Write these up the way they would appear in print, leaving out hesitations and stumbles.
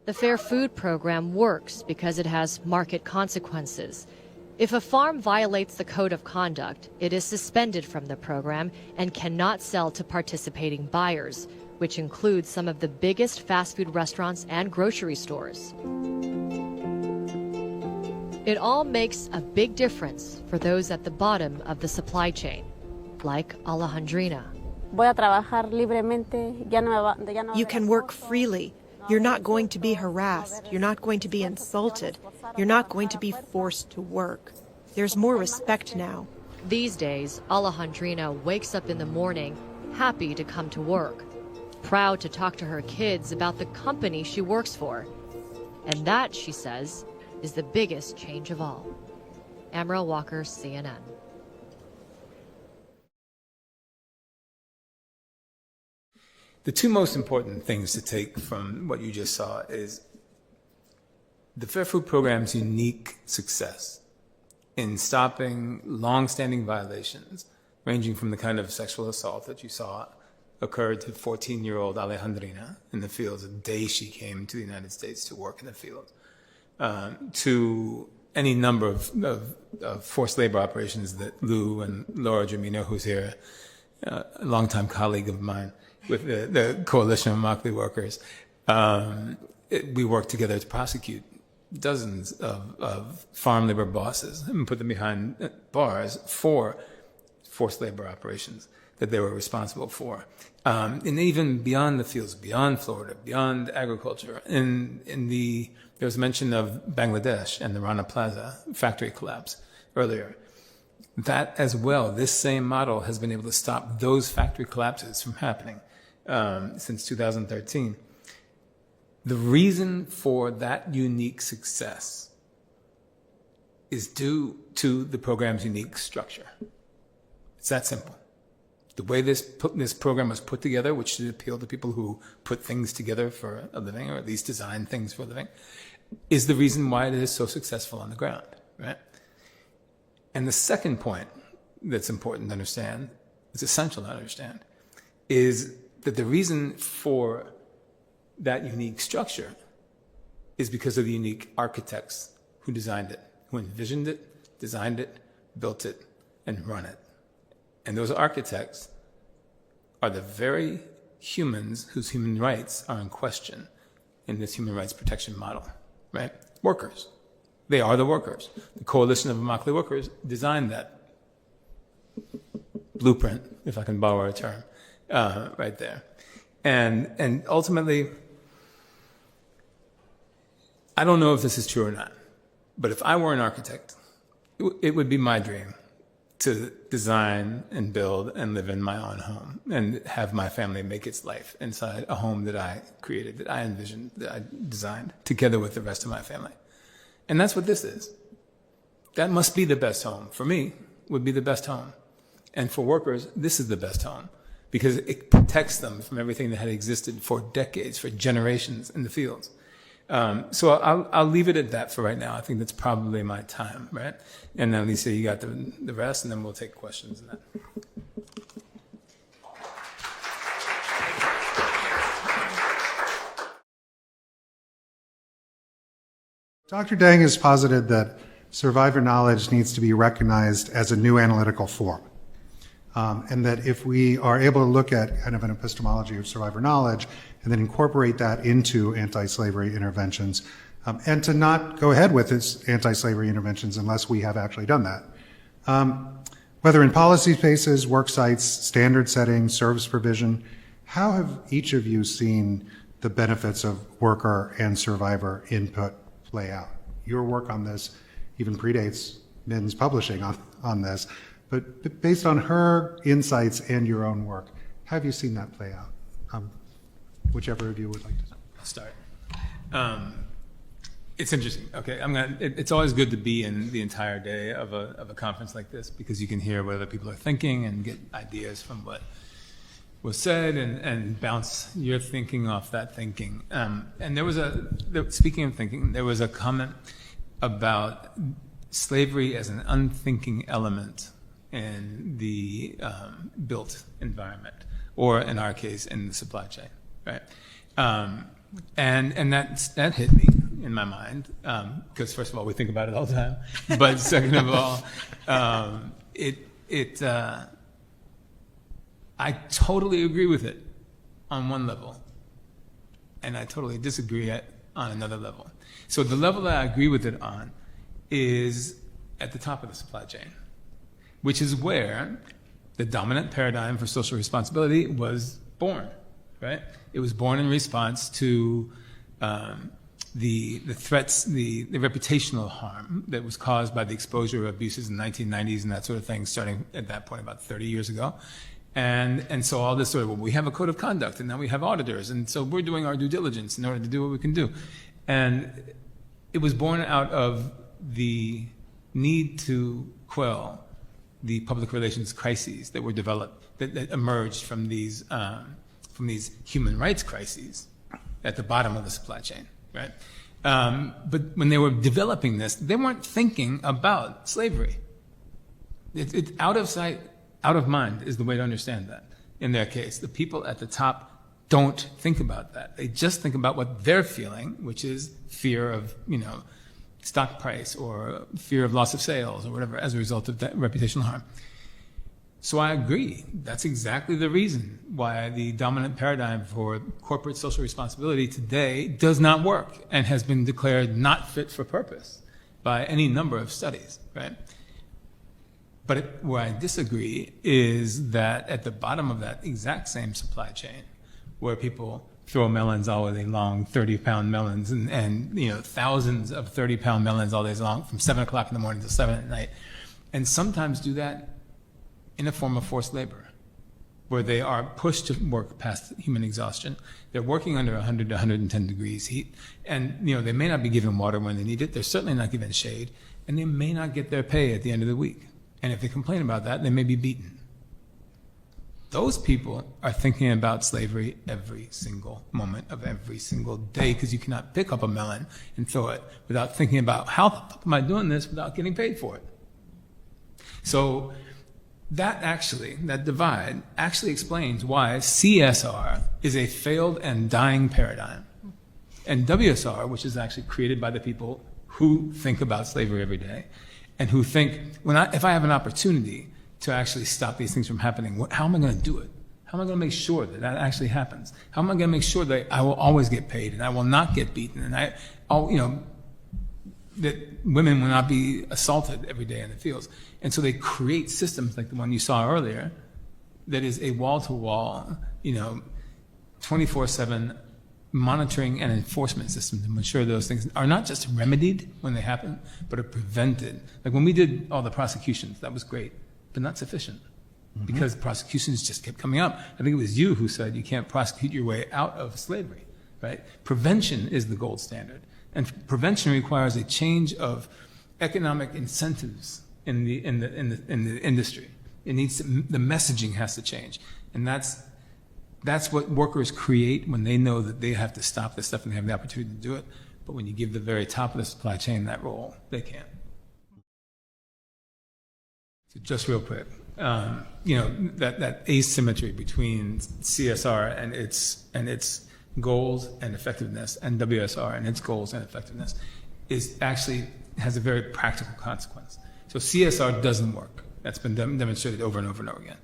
The Fair Food Program works because it has market consequences. If a farm violates the code of conduct, it is suspended from the program and cannot sell to participating buyers, which includes some of the biggest fast food restaurants and grocery stores. It all makes a big difference for those at the bottom of the supply chain, like Alejandrina. You can work freely. You're not going to be harassed. You're not going to be insulted. You're not going to be forced to work. There's more respect now. These days, Alejandrina wakes up in the morning happy to come to work, proud to talk to her kids about the company she works for. And that, she says, is the biggest change of all. Amra Walker, CNN. The two most important things to take from what you just saw is the Fair Food Program's unique success in stopping long-standing violations, ranging from the kind of sexual assault that you saw occurred to 14-year-old Alejandrina in the fields the day she came to the United States to work in the field, to any number of forced labor operations that Lou and Laura Jamino, who's here, a longtime colleague of mine, with the Coalition of Immokalee Workers, we worked together to prosecute dozens of farm labor bosses and put them behind bars for forced labor operations that they were responsible for. And even beyond the fields, beyond Florida, beyond agriculture, there was mention of Bangladesh and the Rana Plaza factory collapse earlier. That as well, this same model has been able to stop those factory collapses from happening since 2013. The reason for that unique success is due to the program's unique structure. It's that simple. The way this program was put together, which should appeal to people who put things together for a living, or at least design things for a living, is the reason why it is so successful on the ground, right? And the second point that's important to understand, it's essential to understand, is that the reason for that unique structure is because of the unique architects who designed it, who envisioned it, designed it, built it, and run it. And those architects are the very humans whose human rights are in question in this human rights protection model, right? Workers. They are the workers. The Coalition of Immokalee Workers designed that blueprint, if I can borrow a term, right there. And ultimately, I don't know if this is true or not, but if I were an architect, it would be my dream to design and build and live in my own home and have my family make its life inside a home that I created, that I envisioned, that I designed, together with the rest of my family. And that's what this is. That must be the best home. For me, would be the best home. And for workers, this is the best home because it protects them from everything that had existed for decades, for generations in the fields. So I'll leave it at that for right now. I think that's probably my time, right? And then Lisa, you got the rest, and then we'll take questions and that. Dr. Deng has posited that survivor knowledge needs to be recognized as a new analytical form. And that if we are able to look at kind of an epistemology of survivor knowledge and then incorporate that into anti-slavery interventions, and to not go ahead with its anti-slavery interventions unless we have actually done that. Whether in policy spaces, work sites, standard setting, service provision, how have each of you seen the benefits of worker and survivor input play out? Your work on this even predates Min's publishing on this, but based on her insights and your own work, how have you seen that play out? Whichever of you would like to start. It's interesting. Okay, it's always good to be in the entire day of a conference like this because you can hear what other people are thinking and get ideas from what was said and bounce your thinking off that thinking. And speaking of thinking, there was a comment about slavery as an unthinking element in the built environment, or in our case, in the supply chain, right? And that hit me in my mind, because first of all, we think about it all the time. But second of all, I totally agree with it on one level, and I totally disagree on another level. So the level that I agree with it on is at the top of the supply chain, which is where the dominant paradigm for social responsibility was born, right? It was born in response to the threats, the reputational harm that was caused by the exposure of abuses in the 1990s and that sort of thing, starting at that point about 30 years ago. And so all this sort of, well, we have a code of conduct, and now we have auditors, and so we're doing our due diligence in order to do what we can do. And it was born out of the need to quell the public relations crises that were developed, that emerged from these human rights crises at the bottom of the supply chain, right? But when they were developing this, they weren't thinking about slavery. It's out of sight, out of mind is the way to understand that. In their case, the people at the top don't think about that. They just think about what they're feeling, which is fear of, stock price or fear of loss of sales or whatever as a result of that reputational harm. So I agree. That's exactly the reason why the dominant paradigm for corporate social responsibility today does not work and has been declared not fit for purpose by any number of studies, right? But where I disagree is that at the bottom of that exact same supply chain, where people throw melons all day long, 30-pound melons, and thousands of 30-pound melons all day long from 7 o'clock in the morning till 7 at night, and sometimes do that in a form of forced labor, where they are pushed to work past human exhaustion. They're working under 100 to 110 degrees heat, and they may not be given water when they need it. They're certainly not given shade, and they may not get their pay at the end of the week. And if they complain about that, they may be beaten. Those people are thinking about slavery every single moment of every single day, because you cannot pick up a melon and throw it without thinking about how the fuck am I doing this without getting paid for it. So that divide actually explains why CSR is a failed and dying paradigm. And WSR, which is actually created by the people who think about slavery every day, and who think, if I have an opportunity to actually stop these things from happening, how am I going to do it? How am I going to make sure that that actually happens? How am I going to make sure that I will always get paid and I will not get beaten and that women will not be assaulted every day in the fields? And so they create systems like the one you saw earlier that is a wall-to-wall, 24/7 monitoring and enforcement system to ensure those things are not just remedied when they happen, but are prevented. Like when we did all the prosecutions, that was great, but not sufficient, because prosecutions just kept coming up. I think it was you who said you can't prosecute your way out of slavery, right? Prevention is the gold standard, and prevention requires a change of economic incentives in the industry. It needs the messaging has to change, and that's what workers create when they know that they have to stop this stuff and they have the opportunity to do it. But when you give the very top of the supply chain that role, they can't. So just real quick, that asymmetry between CSR and its goals and effectiveness, and WSR and its goals and effectiveness, has a very practical consequence. So CSR doesn't work. That's been demonstrated over and over and over again.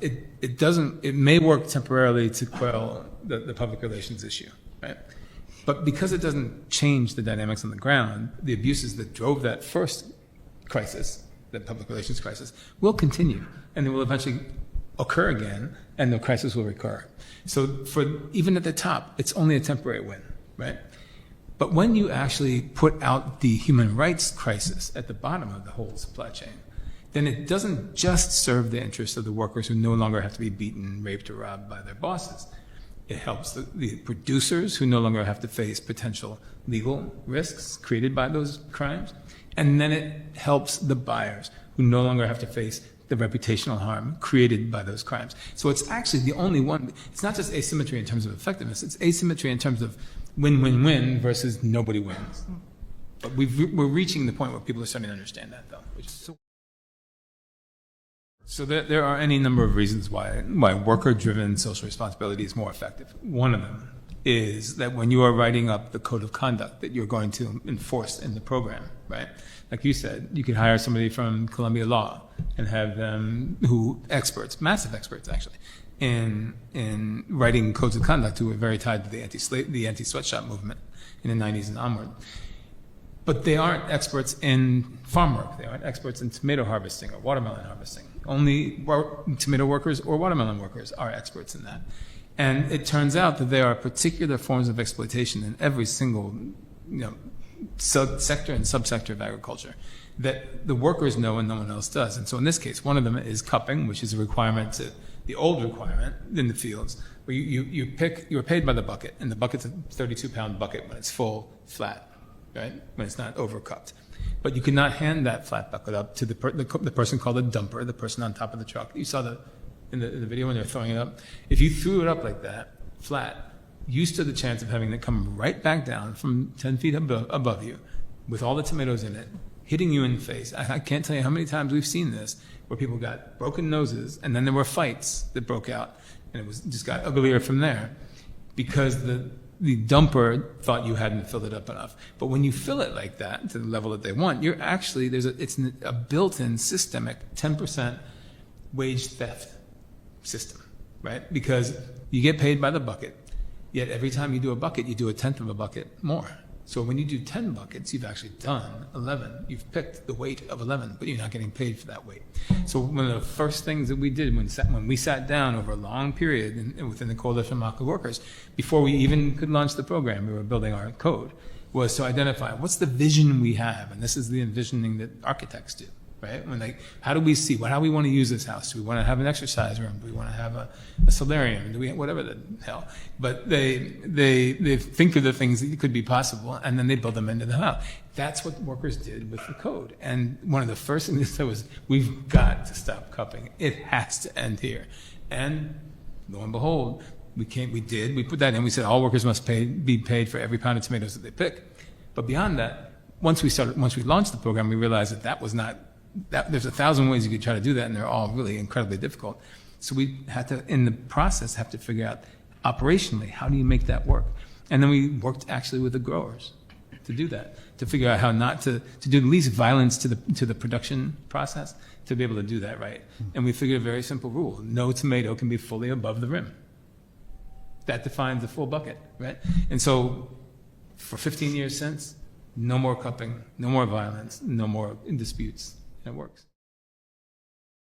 It may work temporarily to quell the public relations issue, right? But because it doesn't change the dynamics on the ground, the abuses that drove that first crisis, the public relations crisis, will continue, and they will eventually occur again, and the crisis will recur. So even at the top, it's only a temporary win, right? But when you actually put out the human rights crisis at the bottom of the whole supply chain, then it doesn't just serve the interests of the workers who no longer have to be beaten, raped, or robbed by their bosses. It helps the producers who no longer have to face potential legal risks created by those crimes. And then it helps the buyers who no longer have to face the reputational harm created by those crimes. So it's actually the only one. It's not just asymmetry in terms of effectiveness. It's asymmetry in terms of win-win-win versus nobody wins. But we're reaching the point where people are starting to understand that, though. So there are any number of reasons why worker-driven social responsibility is more effective. One of them is that when you are writing up the code of conduct that you're going to enforce in the program, right? Like you said, you could hire somebody from Columbia Law and have them experts, massive experts actually, in writing codes of conduct who were very tied to the anti-sweatshop movement in the 90s and onward. But they aren't experts in farm work. They aren't experts in tomato harvesting or watermelon harvesting. Only tomato workers or watermelon workers are experts in that. And it turns out that there are particular forms of exploitation in every single, sector and subsector of agriculture that the workers know and no one else does. And so in this case, one of them is cupping, which is a requirement the old requirement in the fields, where you're paid by the bucket, and the bucket's a 32-pound bucket when it's full, flat, right? When it's not overcupped. But you cannot hand that flat bucket up to the person called a dumper, the person on top of the truck. You saw in the video when they were throwing it up. If you threw it up like that, flat, you stood the chance of having it come right back down from 10 feet above you with all the tomatoes in it, hitting you in the face. I can't tell you how many times we've seen this where people got broken noses, and then there were fights that broke out, and it just got uglier from there because the dumper thought you hadn't filled it up enough. But when you fill it like that to the level that they want, you're actually, it's a built-in systemic 10% wage theft system, right? Because you get paid by the bucket, yet every time you do a bucket, you do a tenth of a bucket more. So when you do 10 buckets, you've actually done 11. You've picked the weight of 11, but you're not getting paid for that weight. So one of the first things that we did when we sat down over a long period within the Coalition of Maka Workers, before we even could launch the program, we were building our code, was to identify what's the vision we have. And this is the envisioning that architects do, right? How do we see, how do we want to use this house? Do we want to have an exercise room? Do we want to have a solarium? Do we, whatever the hell. But they think of the things that could be possible, and then they build them into the house. That's what workers did with the code. And one of the first things they said was, we've got to stop cupping. It has to end here. And lo and behold, we put that in. We said all workers must be paid for every pound of tomatoes that they pick. But beyond that, once we launched the program, we realized that was not, there's 1,000 ways you could try to do that, and they're all really incredibly difficult. So we had to, in the process, have to figure out operationally, how do you make that work? And then we worked actually with the growers to do that, to figure out how not to do the least violence to the production process, to be able to do that right. And we figured a very simple rule: no tomato can be fully above the rim. That defines the full bucket, right? And so for 15 years since, no more cupping, no more violence, no more disputes. It works.